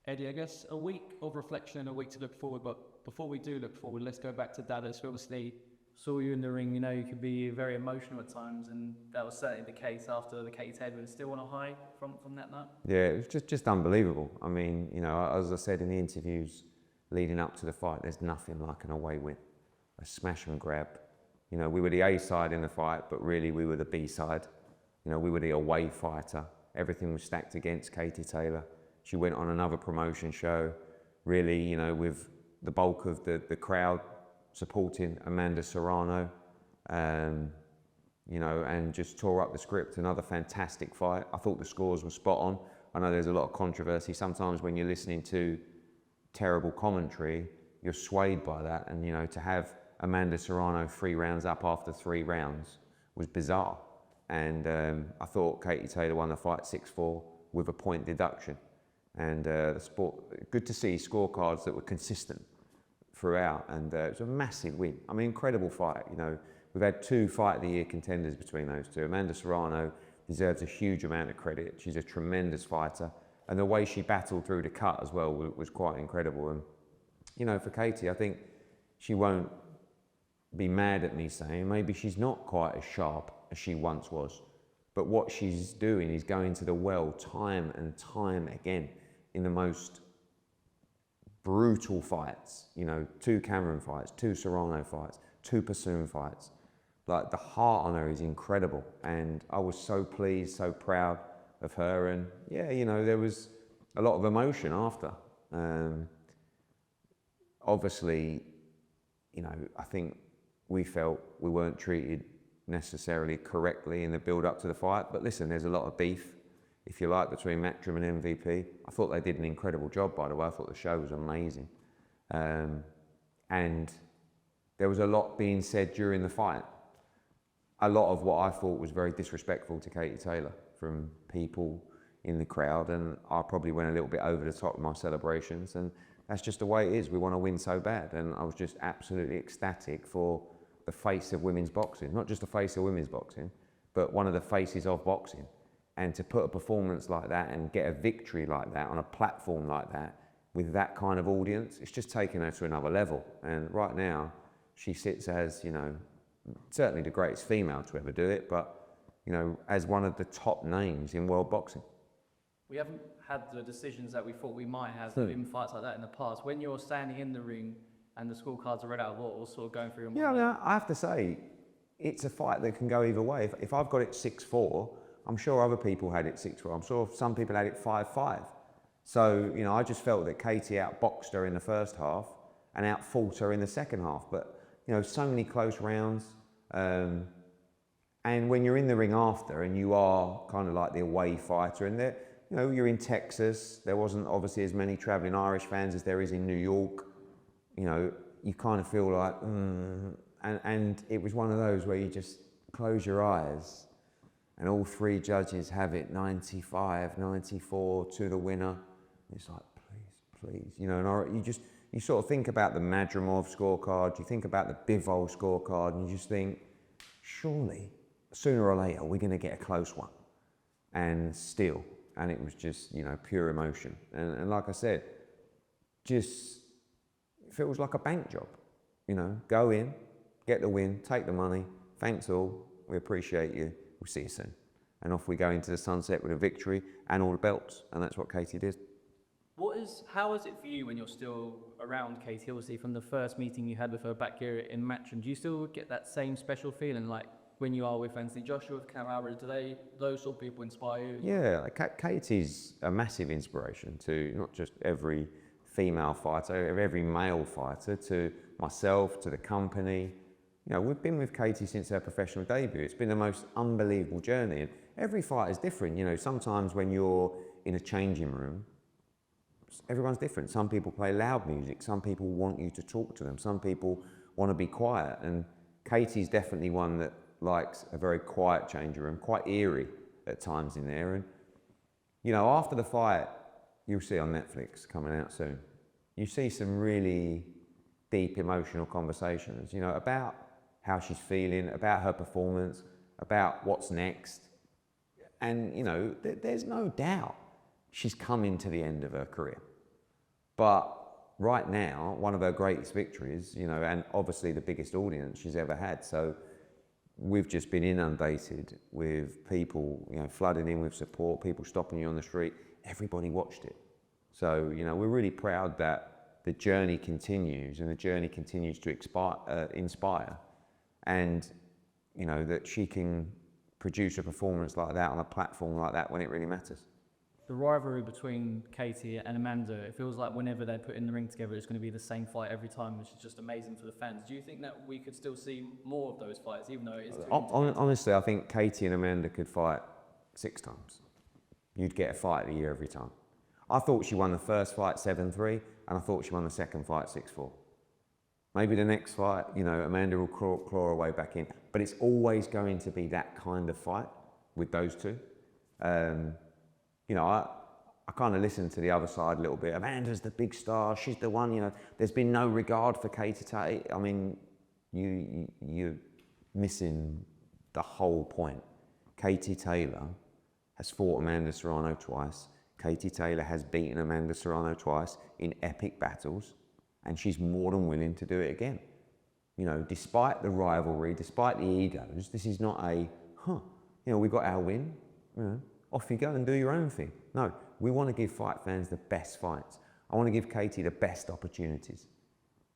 Eddie, I guess a week of reflection and a week to look forward, but before we do look forward, let's go back to DAZN. We obviously saw you in the ring, you could be very emotional at times, and that was certainly the case after the Katie Edwards. Still on a high from that night? Yeah, it was just unbelievable. I mean, as I said in the interviews leading up to the fight, there's nothing like an away win, a smash and grab. We were the A side in the fight, but really we were the B side. We were the away fighter. Everything was stacked against Katie Taylor. She went on another promotion show, really, with the bulk of the crowd supporting Amanda Serrano, and just tore up the script. Another fantastic fight. I thought the scores were spot on. I know there's a lot of controversy. Sometimes when you're listening to terrible commentary, you're swayed by that. And, to have Amanda Serrano 3 rounds up after 3 rounds was bizarre. And I thought Katie Taylor won the fight 6-4 with a point deduction. And the sport, good to see scorecards that were consistent throughout, and it was a massive win. I mean, incredible fight. We've had 2 Fight of the Year contenders between those two. Amanda Serrano deserves a huge amount of credit. She's a tremendous fighter, and the way she battled through the cut as well was quite incredible. And for Katie, I think she won't be mad at me saying maybe she's not quite as sharp as she once was, but what she's doing is going to the well time and time again in the most brutal fights, 2 Cameron fights, 2 Serrano fights, 2 Pursoon fights. Like, the heart on her is incredible, and I was so pleased, so proud of her. And yeah, there was a lot of emotion after. Obviously, I think we felt we weren't treated necessarily correctly in the build up to the fight, but listen, there's a lot of beef, if you like, between Matchroom and MVP. I thought they did an incredible job, by the way. I thought the show was amazing. And there was a lot being said during the fight. A lot of what I thought was very disrespectful to Katie Taylor from people in the crowd, and I probably went a little bit over the top with my celebrations, and that's just the way it is. We want to win so bad, and I was just absolutely ecstatic for the face of women's boxing. Not just the face of women's boxing, but one of the faces of boxing. And to put a performance like that and get a victory like that on a platform like that with that kind of audience, it's just taken her to another level. And right now, she sits as, certainly the greatest female to ever do it, but, as one of the top names in world boxing. We haven't had the decisions that we thought we might have in fights like that in the past. When you're standing in the ring and the scorecards are read out, what was sort of going through your mind? Yeah, I have to say, it's a fight that can go either way. If I've got it 6-4, I'm sure other people had it 6-4. I'm sure some people had it 5-5. So, I just felt that Katie outboxed her in the first half and outfought her in the second half. But, so many close rounds. And when you're in the ring after and you are kind of like the away fighter, and you're in Texas, there wasn't obviously as many travelling Irish fans as there is in New York. You kind of feel like, and it was one of those where you just close your eyes and all 3 judges have it 95, 94 to the winner. It's like, please, and you sort of think about the Madrimov scorecard, you think about the Bivol scorecard, and you just think, surely, sooner or later, we're going to get a close one. And still, and it was just, pure emotion. And like I said, just feels like a bank job. Go in, get the win, take the money, thanks all, we appreciate you. We'll see you soon. And off we go into the sunset with a victory and all the belts. And that's what Katie did. How is it for you when you're still around Katie, obviously from the first meeting you had with her back here in Matchroom? Do you still get that same special feeling like when you are with Anthony Joshua, with Canelo Alvarez? Do those sort of people inspire you? Yeah, Katie's a massive inspiration to not just every female fighter, every male fighter, to myself, to the company. We've been with Katie since her professional debut. It's been the most unbelievable journey. And every fight is different. Sometimes when you're in a changing room, everyone's different. Some people play loud music. Some people want you to talk to them. Some people want to be quiet. And Katie's definitely one that likes a very quiet changing room, quite eerie at times in there. And, after the fight, you'll see on Netflix coming out soon, you see some really deep emotional conversations, about how she's feeling, about her performance, about what's next. And, there's no doubt she's coming to the end of her career. But right now, one of her greatest victories, you know, and obviously the biggest audience she's ever had. So we've just been inundated with people, you know, flooding in with support, people stopping you on the street. Everybody watched it. So, you know, we're really proud that the journey continues and the journey continues to inspire. And, you know, that she can produce a performance like that on a platform like that when it really matters. The rivalry between Katie and Amanda, it feels like whenever they put in the ring together, it's going to be the same fight every time, which is just amazing for the fans. Do you think that we could still see more of those fights, even though it is... Honestly, I think Katie and Amanda could fight 6 times. You'd get a fight of the year every time. I thought she won the first fight 7-3, and I thought she won the second fight 6-4. Maybe the next fight, you know, Amanda will claw her way back in. But it's always going to be that kind of fight with those two. You know, I kind of listen to the other side a little bit. Amanda's the big star. She's the one, you know. There's been no regard for Katie Taylor. I mean, you're missing the whole point. Katie Taylor has fought Amanda Serrano twice. Katie Taylor has beaten Amanda Serrano twice in epic battles, and she's more than willing to do it again. You know, despite the rivalry, despite the egos, this is not a, you know, we got our win, you know, off you go and do your own thing. No, we want to give fight fans the best fights. I want to give Katie the best opportunities.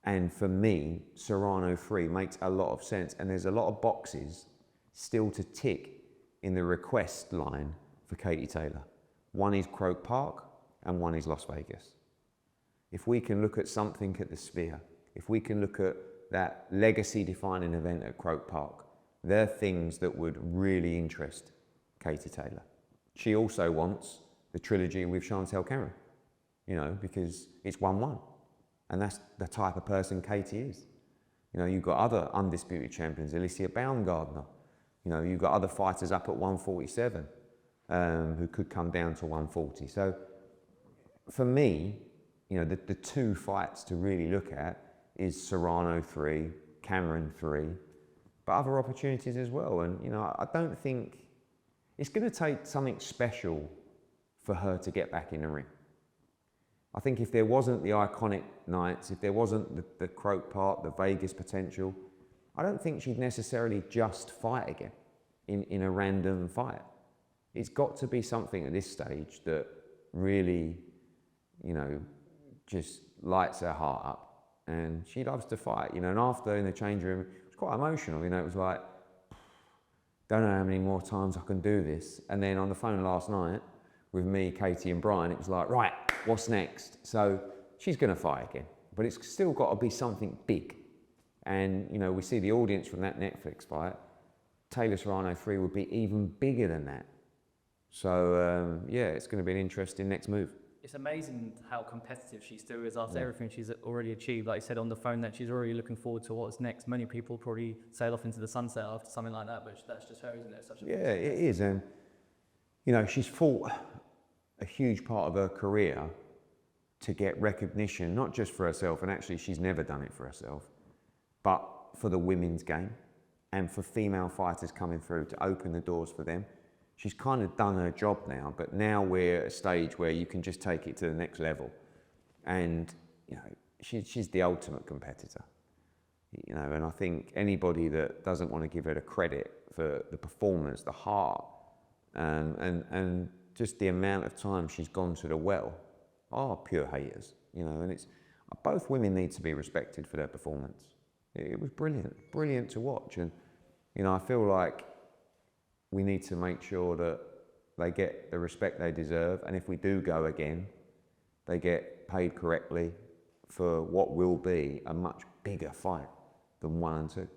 And for me, Serrano 3 makes a lot of sense, and there's a lot of boxes still to tick in the request line for Katie Taylor. One is Croke Park and one is Las Vegas. If we can look at something at the Sphere, if we can look at that legacy-defining event at Croke Park, they're things that would really interest Katie Taylor. She also wants the trilogy with Chantel Cameron, you know, because it's 1-1. And that's the type of person Katie is. You know, you've got other undisputed champions, Alicia Baumgardner. You know, you've got other fighters up at 147 who could come down to 140. So for me, you know, the 2 fights to really look at is Serrano 3, Cameron 3, but other opportunities as well. And, you know, I don't think it's going to take something special for her to get back in the ring. I think if there wasn't the iconic nights, if there wasn't the Croke Park, the Vegas potential, I don't think she'd necessarily just fight again in a random fight. It's got to be something at this stage that really, you know, just lights her heart up. And she loves to fight, you know, and after in the change room, it was quite emotional, you know, it was like, don't know how many more times I can do this. And then on the phone last night with me, Katie and Brian, it was like, right, what's next? So she's going to fight again, but it's still got to be something big. And, you know, we see the audience from that Netflix fight. Taylor Serrano 3 would be even bigger than that. So, yeah, it's going to be an interesting next move. It's amazing how competitive she still is after everything she's already achieved. Like you said on the phone, that she's already looking forward to what's next. Many people probably sail off into the sunset after something like that, but that's just her, isn't it? Yeah, it is. And, you know, she's fought a huge part of her career to get recognition, not just for herself, and actually she's never done it for herself, but for the women's game and for female fighters coming through to open the doors for them. She's kind of done her job now, but now we're at a stage where you can just take it to the next level. And, you know, she's the ultimate competitor. You know, and I think anybody that doesn't want to give her the credit for the performance, the heart, and just the amount of time she's gone to the well are pure haters, you know, and it's, both women need to be respected for their performance. It was brilliant to watch. And, you know, I feel like we need to make sure that they get the respect they deserve, and if we do go again, they get paid correctly for what will be a much bigger fight than 1 and 2.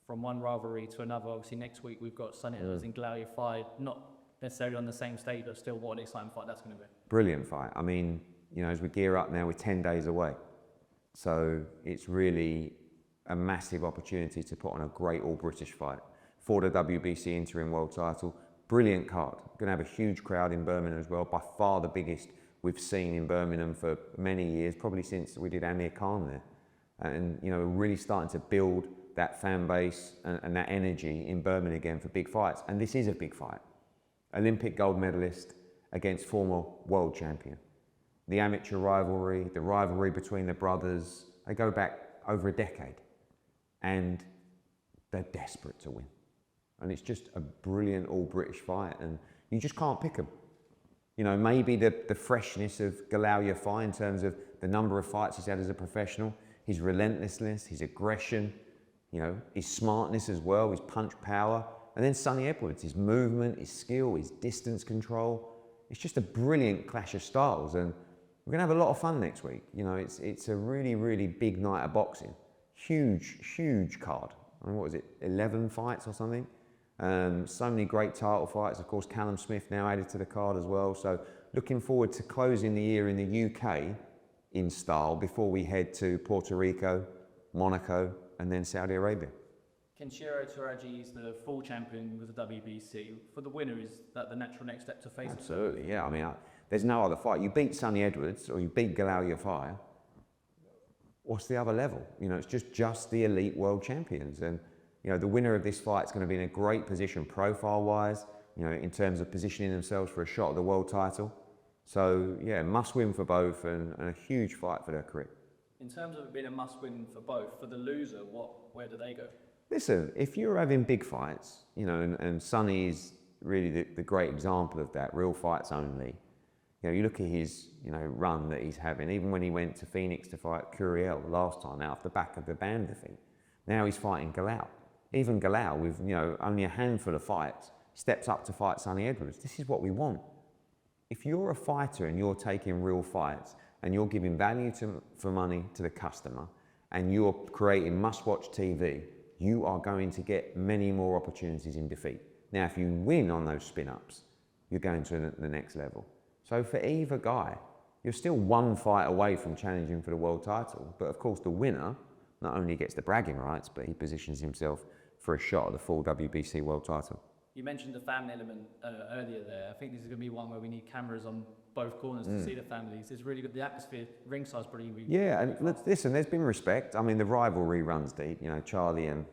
From one rivalry to another, obviously next week we've got Sunny Edwards-Galal Yafai, not necessarily on the same stage, but still what an exciting fight that's going to be. Brilliant fight. I mean, you know, as we gear up now, we're 10 days away. So it's really a massive opportunity to put on a great all-British fight for the WBC interim world title. Brilliant card. Going to have a huge crowd in Birmingham as well, by far the biggest we've seen in Birmingham for many years, probably since we did Amir Khan there. And, you know, we're really starting to build that fan base and that energy in Birmingham again for big fights. And this is a big fight. Olympic gold medalist against former world champion. the amateur rivalry, the rivalry between the brothers, they go back over a decade. And they're desperate to win. And it's just a brilliant all-British fight, and you just can't pick them. You know, maybe the freshness of Galal Yafai in terms of the number of fights he's had as a professional, his relentlessness, his aggression, you know, his smartness as well, his punch power. And then Sunny Edwards, his movement, his skill, his distance control. It's just a brilliant clash of styles, and we're going to have a lot of fun next week. You know, it's a really, really big night of boxing. Huge, huge card. I mean, what was it, 11 fights or something? So many great title fights. Of course, Callum Smith now added to the card as well. So looking forward to closing the year in the UK in style before we head to Puerto Rico, Monaco, and then Saudi Arabia. Kenshiro Taraji is the full champion with the WBC. For the winner, is that the natural next step to face? Absolutely, yeah. I mean, there's no other fight. You beat Sunny Edwards or you beat Galal Yafai, what's the other level? You know, it's just the elite world champions. And, you know, the winner of this fight is going to be in a great position profile-wise, you know, in terms of positioning themselves for a shot at the world title. So, yeah, must win for both, and a huge fight for their career. In terms of it being a must win for both, for the loser, where do they go? Listen, if you're having big fights, you know, and Sunny is really the great example of that, real fights only. You know, you look at his, you know, run that he's having, even when he went to Phoenix to fight Curiel last time out off the back of the Band defeat. Now he's fighting Galal. Even Galal, with, you know, only a handful of fights, steps up to fight Sunny Edwards. This is what we want. If you're a fighter and you're taking real fights and you're giving value for money to the customer and you're creating must-watch TV, you are going to get many more opportunities in defeat. Now, if you win on those spin-ups, you're going to the next level. So for either guy, you're still one fight away from challenging for the world title. But of course, the winner not only gets the bragging rights, but he positions himself for a shot at the full WBC world title. You mentioned the family element earlier there. I think this is going to be one where we need cameras on both corners to see the families. It's really good. The atmosphere ringside's pretty. Yeah, and listen, there's been respect. I mean, the rivalry runs deep. You know, Charlie and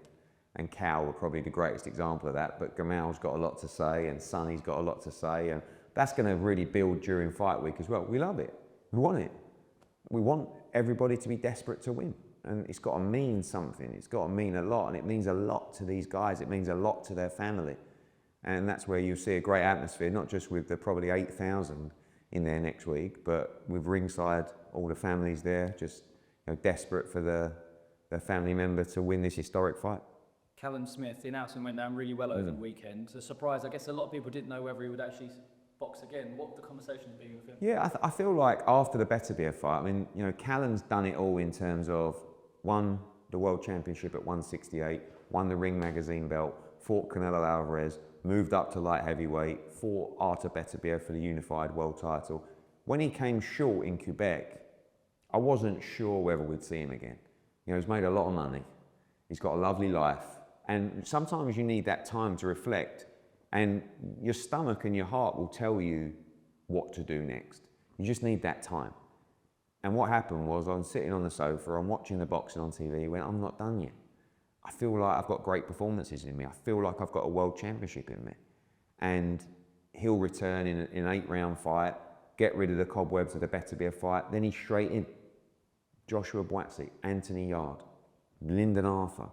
Cal were probably the greatest example of that. But Gamal's got a lot to say, and Sunny's got a lot to say, and that's going to really build during fight week as well. We love it. We want it. We want everybody to be desperate to win. And it's got to mean something. It's got to mean a lot. And it means a lot to these guys. It means a lot to their family. And that's where you'll see a great atmosphere, not just with the probably 8,000 in there next week, but with ringside, all the families there, just, you know, desperate for their family member to win this historic fight. Callum Smith, the announcement went down really well over the weekend. It's a surprise. I guess a lot of people didn't know whether he would actually box again. What would the conversation be with him? Yeah, I feel like after the Beterbiev fight, I mean, you know, Callum's done it all in terms of won the World Championship at 168, won the Ring Magazine belt, fought Canelo Alvarez, moved up to light heavyweight, fought Artur Beterbiev for the unified world title. When he came short in Quebec, I wasn't sure whether we'd see him again. You know, he's made a lot of money. He's got a lovely life. And sometimes you need that time to reflect, and your stomach and your heart will tell you what to do next. You just need that time. And what happened was, I'm sitting on the sofa, I'm watching the boxing on TV, he went, I'm not done yet. I feel like I've got great performances in me. I feel like I've got a world championship in me. And he'll return in an 8-round fight, get rid of the cobwebs of the Beterbiev fight, then he's straight in. Joshua Buatsi, Anthony Yard, Lyndon Arthur,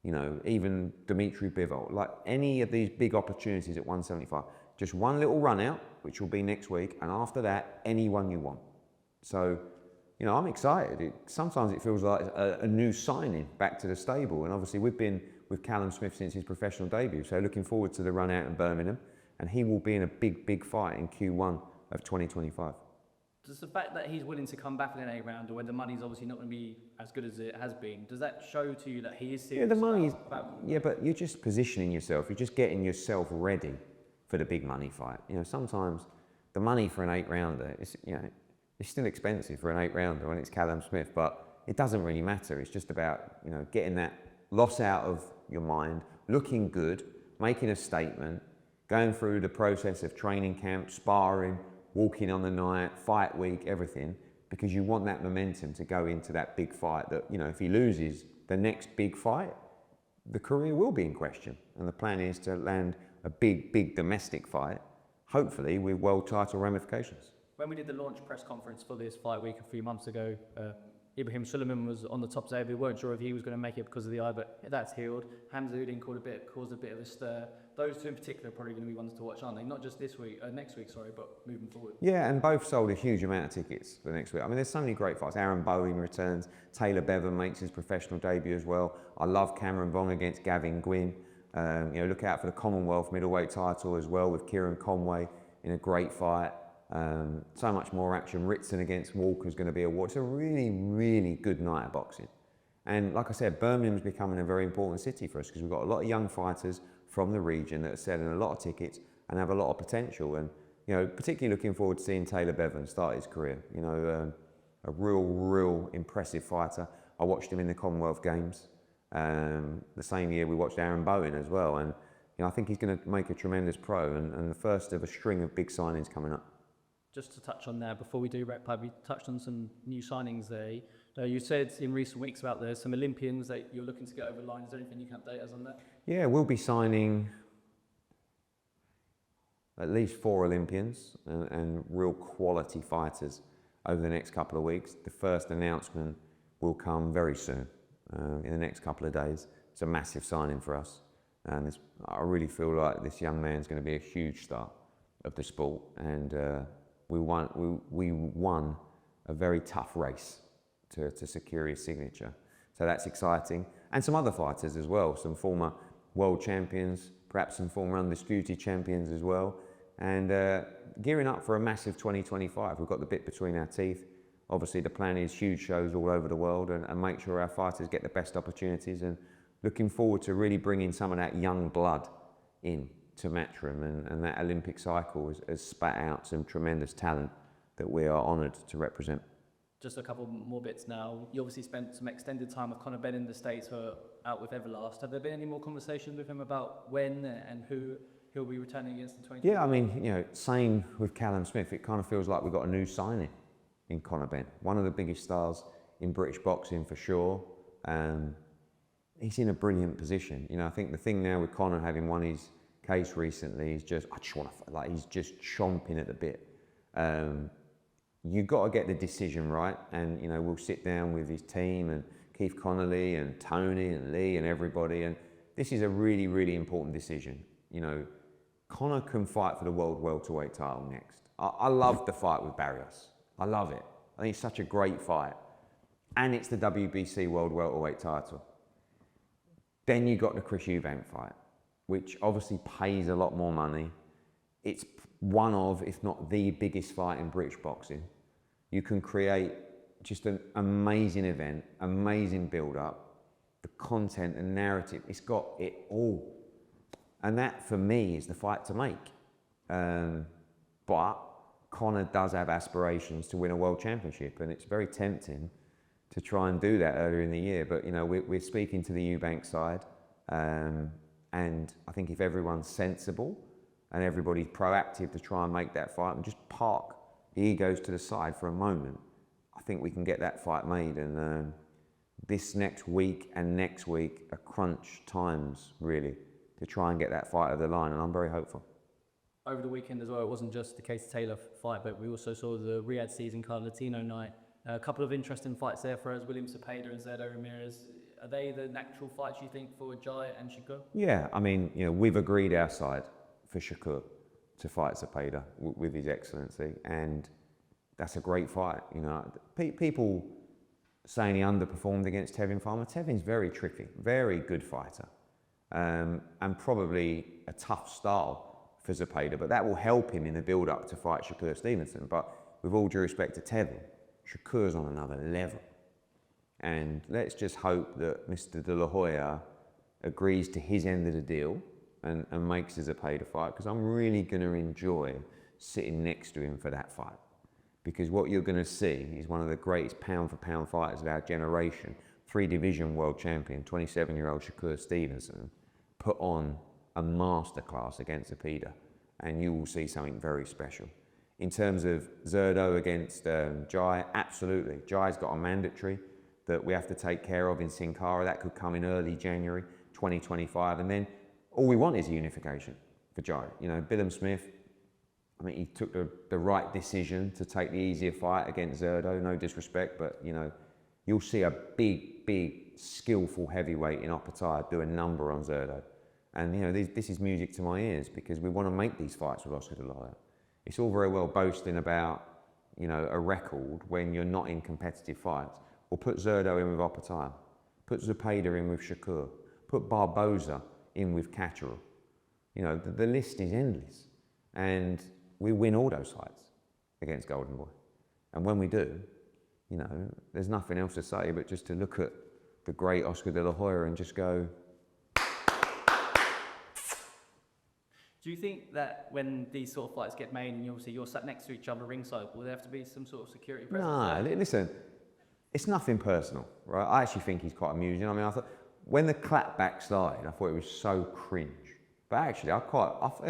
you know, even Dmitry Bivol, like any of these big opportunities at 175. Just one little run out, which will be next week, and after that, anyone you want. So, you know, I'm excited. Sometimes it feels like a new signing back to the stable. And obviously we've been with Callum Smith since his professional debut. So looking forward to the run out in Birmingham. And he will be in a big, big fight in Q1 of 2025. Does the fact that he's willing to come back in an 8-rounder when the money's obviously not going to be as good as it has been, does that show to you that he is serious? Yeah, the money's, yeah, but you're just positioning yourself. You're just getting yourself ready for the big money fight. You know, sometimes the money for an 8-rounder is, you know, it's still expensive for an 8-rounder when it's Callum Smith, but it doesn't really matter. It's just about, you know, getting that loss out of your mind, looking good, making a statement, going through the process of training camp, sparring, walking on the night, fight week, everything, because you want that momentum to go into that big fight that, you know, if he loses the next big fight, the career will be in question. And the plan is to land a big, big domestic fight, hopefully with world title ramifications. when we did the launch press conference for this fight week a few months ago, Ibrahim Suleiman was on the top today. We weren't sure if he was going to make it because of the eye, but that's healed. Hamza Udin caused a bit of a stir. Those two in particular are probably going to be ones to watch, aren't they? Not just next week, but moving forward. Yeah, and both sold a huge amount of tickets for next week. I mean, there's so many great fights. Aaron Bowen returns. Taylor Bevan makes his professional debut as well. I love Cameron Bong against Gavin Gwynn. Look out for the Commonwealth middleweight title as well with Kieran Conway in a great fight. So much more action. Ritson against Walker is going to be a war. It's a really, really good night of boxing. And like I said, Birmingham's becoming a very important city for us because we've got a lot of young fighters from the region that are selling a lot of tickets and have a lot of potential. And, particularly looking forward to seeing Taylor Bevan start his career. A real impressive fighter. I watched him in the Commonwealth Games. The same year we watched Aaron Bowen as well. And, I think he's going to make a tremendous pro and the first of a string of big signings coming up. Just to touch on that, before we do wrap up, we touched on some new signings there. You said in recent weeks about there's some Olympians that you're looking to get over the line. Is there anything you can update us on that? Yeah, we'll be signing at least 4 Olympians and real quality fighters over the next couple of weeks. The first announcement will come very soon, in the next couple of days. It's a massive signing for us. And I really feel like this young man's going to be a huge star of the sport. And we won a very tough race to secure his signature. So that's exciting. And some other fighters as well, some former world champions, perhaps some former undisputed champions as well. And gearing up for a massive 2025. We've got the bit between our teeth. Obviously the plan is huge shows all over the world and make sure our fighters get the best opportunities, and looking forward to really bringing some of that young blood in to Matchroom, and that Olympic cycle has spat out some tremendous talent that we are honoured to represent. Just a couple more bits now. You obviously spent some extended time with Conor Benn in the States, out with Everlast. Have there been any more conversations with him about when and who he'll be returning against in 2020? Yeah, I mean, same with Callum Smith. It kind of feels like we've got a new signing in Conor Benn. One of the biggest stars in British boxing for sure. He's in a brilliant position. I think the thing now with Conor having won his case recently is just, he's just chomping at the bit. You've got to get the decision right, and we'll sit down with his team and Keith Connolly and Tony and Lee and everybody, and this is a really, really important decision. Conor can fight for the world welterweight title next. I love the fight with Barrios. I love it. I think it's such a great fight, and it's the WBC world welterweight title. Then you got the Chris Eubank fight, which obviously pays a lot more money. It's one of, if not the biggest fight in British boxing. You can create just an amazing event, amazing build-up, the content and narrative. It's got it all. And that, for me, is the fight to make. But Conor does have aspirations to win a world championship, and it's very tempting to try and do that earlier in the year. But, we're speaking to the Eubank side, and I think if everyone's sensible and everybody's proactive to try and make that fight and just park the egos to the side for a moment, I think we can get that fight made. And this next week and next week are crunch times, really, to try and get that fight over the line, and I'm very hopeful. Over the weekend as well, it wasn't just the Casey Taylor fight, but we also saw the Riyadh season card Latino night. A couple of interesting fights there for us, William Cepeda and Arab Emirates. Are they the natural fights, you think, for Jai and Shakur? Yeah, I mean, we've agreed our side for Shakur to fight Cepeda with His Excellency, and that's a great fight. People saying he underperformed against Tevin Farmer. Tevin's very tricky, very good fighter, and probably a tough style for Cepeda, but that will help him in the build-up to fight Shakur Stevenson. But with all due respect to Tevin, Shakur's on another level. And let's just hope that Mr. De La Hoya agrees to his end of the deal and makes us a pay-to-fight, because I'm really going to enjoy sitting next to him for that fight. Because what you're going to see is one of the greatest pound-for-pound fighters of our generation, 3-division world champion, 27-year-old Shakur Stevenson, put on a masterclass against Cepeda, and you will see something very special. In terms of Zerdo against Jai, absolutely. Jai's got a mandatory that we have to take care of in Sin Cara. That could come in early January 2025. And then all we want is a unification for Jai. Callum Smith, I mean, he took the right decision to take the easier fight against Zerdo, no disrespect, but you know, you'll see a big, skillful heavyweight in Opataya do a number on Zerdo. And you know, this is music to my ears because we want to make these fights with Oscar De La Hoya. It's all very well boasting about, you know, a record when you're not in competitive fights. Well, put Zerdo in with Opataya, put Zepeda in with Shakur, put Barboza in with Catterall. You know, the list is endless. And we win all those fights against Golden Boy. And when we do, you know, there's nothing else to say but just to look at the great Oscar De La Hoya and just go. Do you think that when these sort of fights get made and obviously you're sat next to each other ringside, will there have to be some sort of security presence? No, listen, it's nothing personal, right? I actually think he's quite amusing. I mean, I thought, when the clapback started, I thought it was so cringe. But actually, I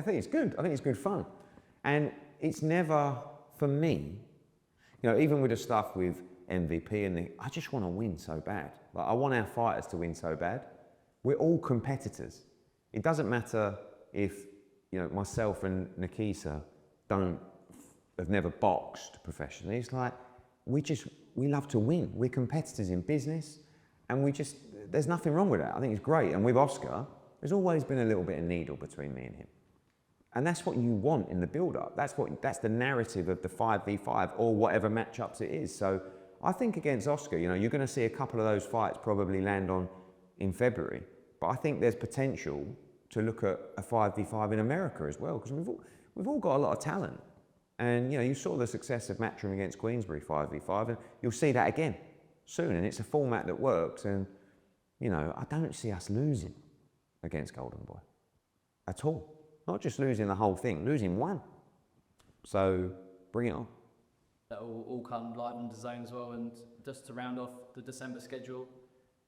think it's good. I think it's good fun. And it's never, for me, you know, even with the stuff with MVP and I just want to win so bad. Like, I want our fighters to win so bad. We're all competitors. It doesn't matter if, you know, myself and Nikisa have never boxed professionally. It's like, we love to win. We're competitors in business, and there's nothing wrong with that. I think it's great. And with Oscar, there's always been a little bit of needle between me and him. And that's what you want in the build-up. That's the narrative of the 5v5 or whatever matchups it is. So I think against Oscar, you know, you're going to see a couple of those fights probably land on in February. But I think there's potential to look at a 5v5 in America as well, because we've all got a lot of talent. And you know, you saw the success of Matchroom against Queensbury 5v5, and you'll see that again soon. And it's a format that works. And you know, I don't see us losing against Golden Boy at all. Not just losing the whole thing, losing one. So bring it on. That will all come live on DAZN as well. And just to round off the December schedule,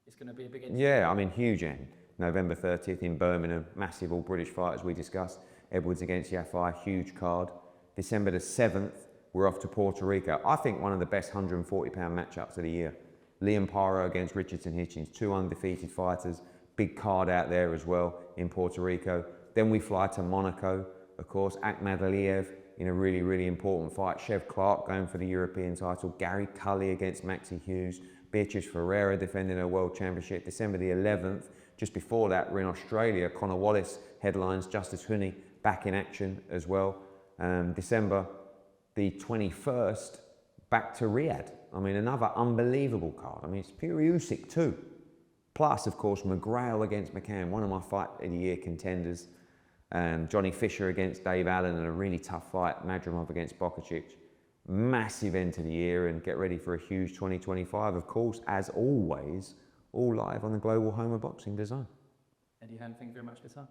it's going to be a big end. Yeah, I mean, huge end. November 30th in Birmingham, massive all British fight as we discussed. Edwards-Yafai, huge card. December the 7th, we're off to Puerto Rico. I think one of the best 140-pound matchups of the year. Liam Paro against Richardson Hitchens, two undefeated fighters. Big card out there as well in Puerto Rico. Then we fly to Monaco, of course. Akhmad Aliyev in a really, really important fight. Chev Clark going for the European title. Gary Cully against Maxie Hughes. Beatrice Ferreira defending her world championship. December the 11th. Just before that, we're in Australia. Connor Wallace headlines. Justice Huni back in action as well. December the 21st, back to Riyadh. I mean, another unbelievable card. I mean, it's Fury Usyk too. Plus, of course, McGrail against McCann, one of my fight of the year contenders. Johnny Fisher against Dave Allen in a really tough fight. Madrimov against Bokacic. Massive end to the year, and get ready for a huge 2025, of course, as always, all live on the global home of boxing, DAZN. Eddie Hearn, thank you very much for your time.